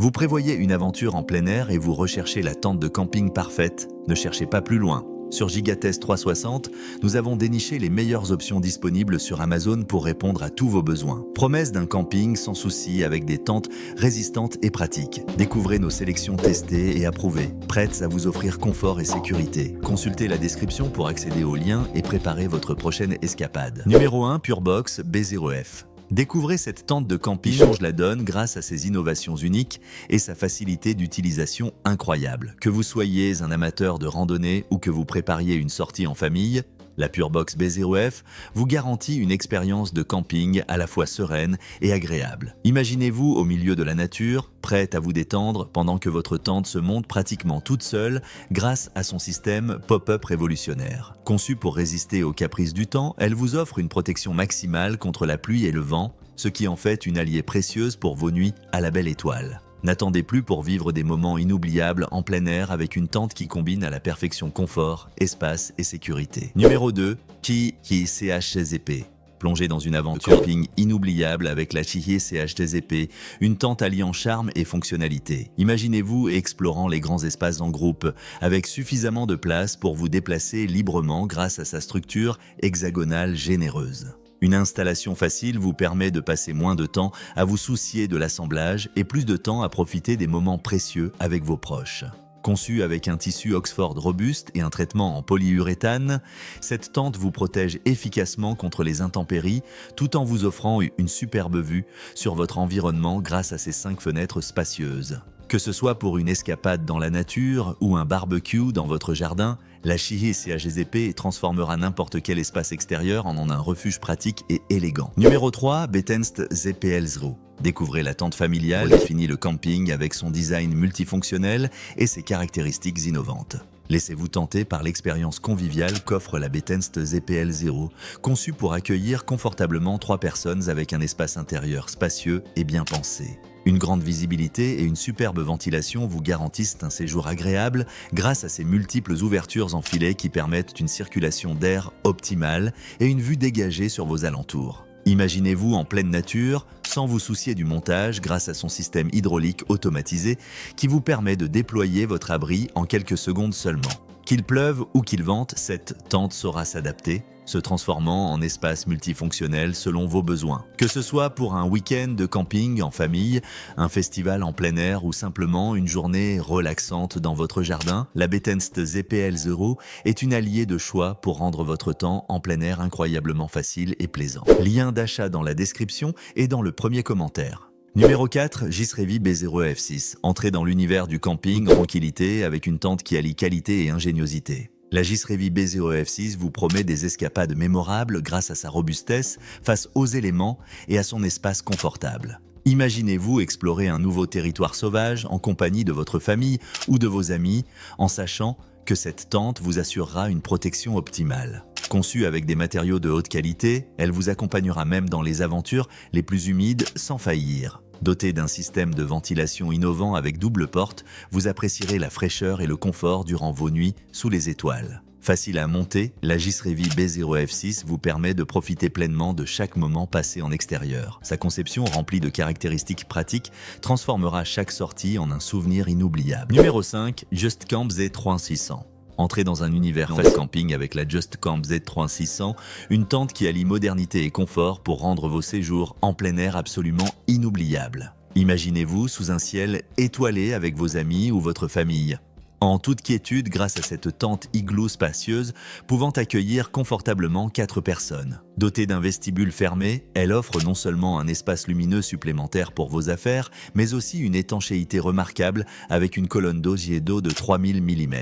Vous prévoyez une aventure en plein air et vous recherchez la tente de camping parfaite? Ne cherchez pas plus loin. Sur Gigatest 360, nous avons déniché les meilleures options disponibles sur Amazon pour répondre à tous vos besoins. Promesse d'un camping sans souci avec des tentes résistantes et pratiques. Découvrez nos sélections testées et approuvées, prêtes à vous offrir confort et sécurité. Consultez la description pour accéder aux liens et préparer votre prochaine escapade. Numéro 1, Purebox B0F. Découvrez cette tente de camping qui change la donne grâce à ses innovations uniques et sa facilité d'utilisation incroyable. Que vous soyez un amateur de randonnée ou que vous prépariez une sortie en famille, la Purebox B0F vous garantit une expérience de camping à la fois sereine et agréable. Imaginez-vous au milieu de la nature, prête à vous détendre pendant que votre tente se monte pratiquement toute seule grâce à son système pop-up révolutionnaire. Conçue pour résister aux caprices du temps, elle vous offre une protection maximale contre la pluie et le vent, ce qui en fait une alliée précieuse pour vos nuits à la belle étoile. N'attendez plus pour vivre des moments inoubliables en plein air avec une tente qui combine à la perfection confort, espace et sécurité. Numéro 2, Chihi CHZP. Plongez dans une aventure camping inoubliable avec la Chihi CHZP, une tente alliant charme et fonctionnalité. Imaginez-vous explorant les grands espaces en groupe, avec suffisamment de place pour vous déplacer librement grâce à sa structure hexagonale généreuse. Une installation facile vous permet de passer moins de temps à vous soucier de l'assemblage et plus de temps à profiter des moments précieux avec vos proches. Conçue avec un tissu Oxford robuste et un traitement en polyuréthane, cette tente vous protège efficacement contre les intempéries tout en vous offrant une superbe vue sur votre environnement grâce à ses 5 fenêtres spacieuses. Que ce soit pour une escapade dans la nature ou un barbecue dans votre jardin, la Chihi CHZP transformera n'importe quel espace extérieur en un refuge pratique et élégant. Numéro 3, Betenst ZPL0. Découvrez la tente familiale qui finit le camping avec son design multifonctionnel et ses caractéristiques innovantes. Laissez-vous tenter par l'expérience conviviale qu'offre la Betenst ZPL0, conçue pour accueillir confortablement 3 personnes avec un espace intérieur spacieux et bien pensé. Une grande visibilité et une superbe ventilation vous garantissent un séjour agréable grâce à ses multiples ouvertures en filet qui permettent une circulation d'air optimale et une vue dégagée sur vos alentours. Imaginez-vous en pleine nature, sans vous soucier du montage grâce à son système hydraulique automatisé qui vous permet de déployer votre abri en quelques secondes seulement. Qu'il pleuve ou qu'il vente, cette tente saura s'adapter, se transformant en espace multifonctionnel selon vos besoins. Que ce soit pour un week-end de camping en famille, un festival en plein air ou simplement une journée relaxante dans votre jardin, la Betenst ZPL0 est une alliée de choix pour rendre votre temps en plein air incroyablement facile et plaisant. Lien d'achat dans la description et dans le premier commentaire. Numéro 4, Gisrevi B0F6. Entrez dans l'univers du camping en tranquillité avec une tente qui allie qualité et ingéniosité. La Gisrevi B0F6 vous promet des escapades mémorables grâce à sa robustesse face aux éléments et à son espace confortable. Imaginez-vous explorer un nouveau territoire sauvage en compagnie de votre famille ou de vos amis en sachant que cette tente vous assurera une protection optimale. Conçue avec des matériaux de haute qualité, elle vous accompagnera même dans les aventures les plus humides sans faillir. Dotée d'un système de ventilation innovant avec double porte, vous apprécierez la fraîcheur et le confort durant vos nuits sous les étoiles. Facile à monter, la Gisrevi B0F6 vous permet de profiter pleinement de chaque moment passé en extérieur. Sa conception remplie de caractéristiques pratiques transformera chaque sortie en un souvenir inoubliable. Numéro 5, Just Camp Z3600. Entrez dans un univers fast camping avec la Just Camp Z3600, une tente qui allie modernité et confort pour rendre vos séjours en plein air absolument inoubliables. Imaginez-vous sous un ciel étoilé avec vos amis ou votre famille. En toute quiétude grâce à cette tente igloo spacieuse pouvant accueillir confortablement 4 personnes. Dotée d'un vestibule fermé, elle offre non seulement un espace lumineux supplémentaire pour vos affaires, mais aussi une étanchéité remarquable avec une colonne d'osier d'eau de 3000 mm.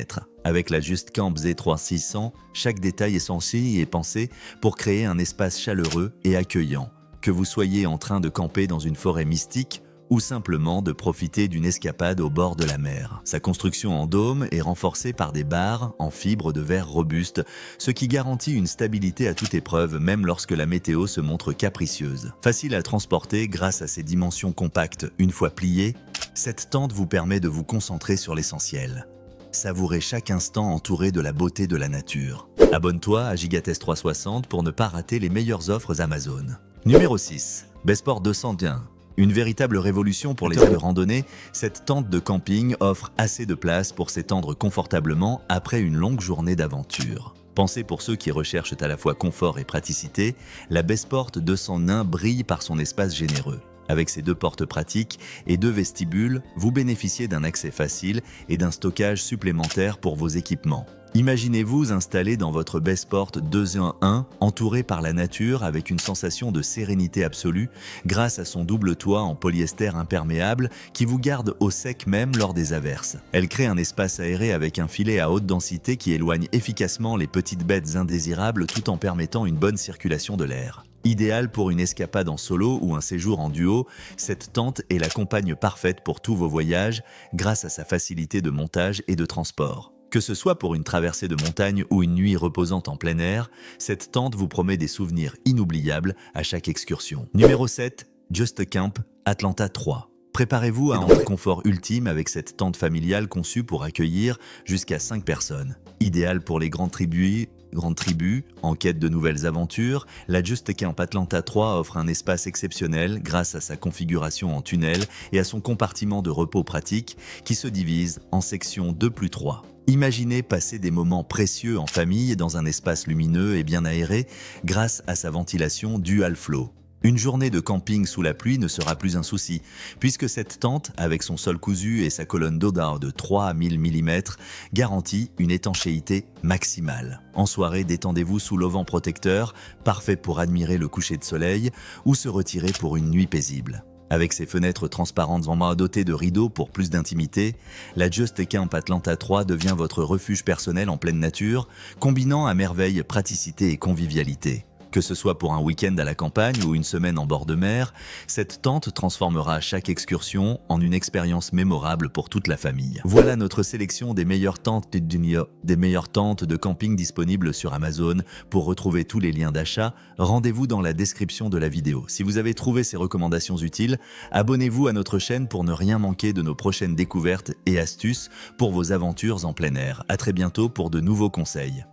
Avec la Just Camp Z3600, chaque détail essentiel est pensé pour créer un espace chaleureux et accueillant. Que vous soyez en train de camper dans une forêt mystique, ou simplement de profiter d'une escapade au bord de la mer. Sa construction en dôme est renforcée par des barres en fibre de verre robuste, ce qui garantit une stabilité à toute épreuve, même lorsque la météo se montre capricieuse. Facile à transporter grâce à ses dimensions compactes une fois pliée, cette tente vous permet de vous concentrer sur l'essentiel. Savourez chaque instant entouré de la beauté de la nature. Abonne-toi à Gigatest 360 pour ne pas rater les meilleures offres Amazon. Numéro 6. Besport 201. Une véritable révolution pour les de randonnée, cette tente de camping offre assez de place pour s'étendre confortablement après une longue journée d'aventure. Pensez pour ceux qui recherchent à la fois confort et praticité, la Bestport 201 brille par son espace généreux. Avec ses 2 portes pratiques et 2 vestibules, vous bénéficiez d'un accès facile et d'un stockage supplémentaire pour vos équipements. Imaginez-vous installé dans votre Bestport 201, entouré par la nature avec une sensation de sérénité absolue grâce à son double toit en polyester imperméable qui vous garde au sec même lors des averses. Elle crée un espace aéré avec un filet à haute densité qui éloigne efficacement les petites bêtes indésirables tout en permettant une bonne circulation de l'air. Idéal pour une escapade en solo ou un séjour en duo, cette tente est la compagne parfaite pour tous vos voyages grâce à sa facilité de montage et de transport. Que ce soit pour une traversée de montagne ou une nuit reposante en plein air, cette tente vous promet des souvenirs inoubliables à chaque excursion. Numéro 7, Just Camp, Atlanta 3. Préparez-vous à un confort ultime avec cette tente familiale conçue pour accueillir jusqu'à 5 personnes. Idéale pour les grandes tribus en quête de nouvelles aventures, la Just Camp Atlanta 3 offre un espace exceptionnel grâce à sa configuration en tunnel et à son compartiment de repos pratique qui se divise en sections 2+3. Imaginez passer des moments précieux en famille dans un espace lumineux et bien aéré grâce à sa ventilation Dual Flow. Une journée de camping sous la pluie ne sera plus un souci, puisque cette tente, avec son sol cousu et sa colonne d'Odar de 3 à 1000 mm, garantit une étanchéité maximale. En soirée, détendez-vous sous l'auvent protecteur, parfait pour admirer le coucher de soleil ou se retirer pour une nuit paisible. Avec ses fenêtres transparentes dotées de rideaux pour plus d'intimité, la Just Camp Atlanta 3 devient votre refuge personnel en pleine nature, combinant à merveille praticité et convivialité. Que ce soit pour un week-end à la campagne ou une semaine en bord de mer, cette tente transformera chaque excursion en une expérience mémorable pour toute la famille. Voilà notre sélection des meilleures tentes de camping disponibles sur Amazon. Pour retrouver tous les liens d'achat, rendez-vous dans la description de la vidéo. Si vous avez trouvé ces recommandations utiles, abonnez-vous à notre chaîne pour ne rien manquer de nos prochaines découvertes et astuces pour vos aventures en plein air. À très bientôt pour de nouveaux conseils.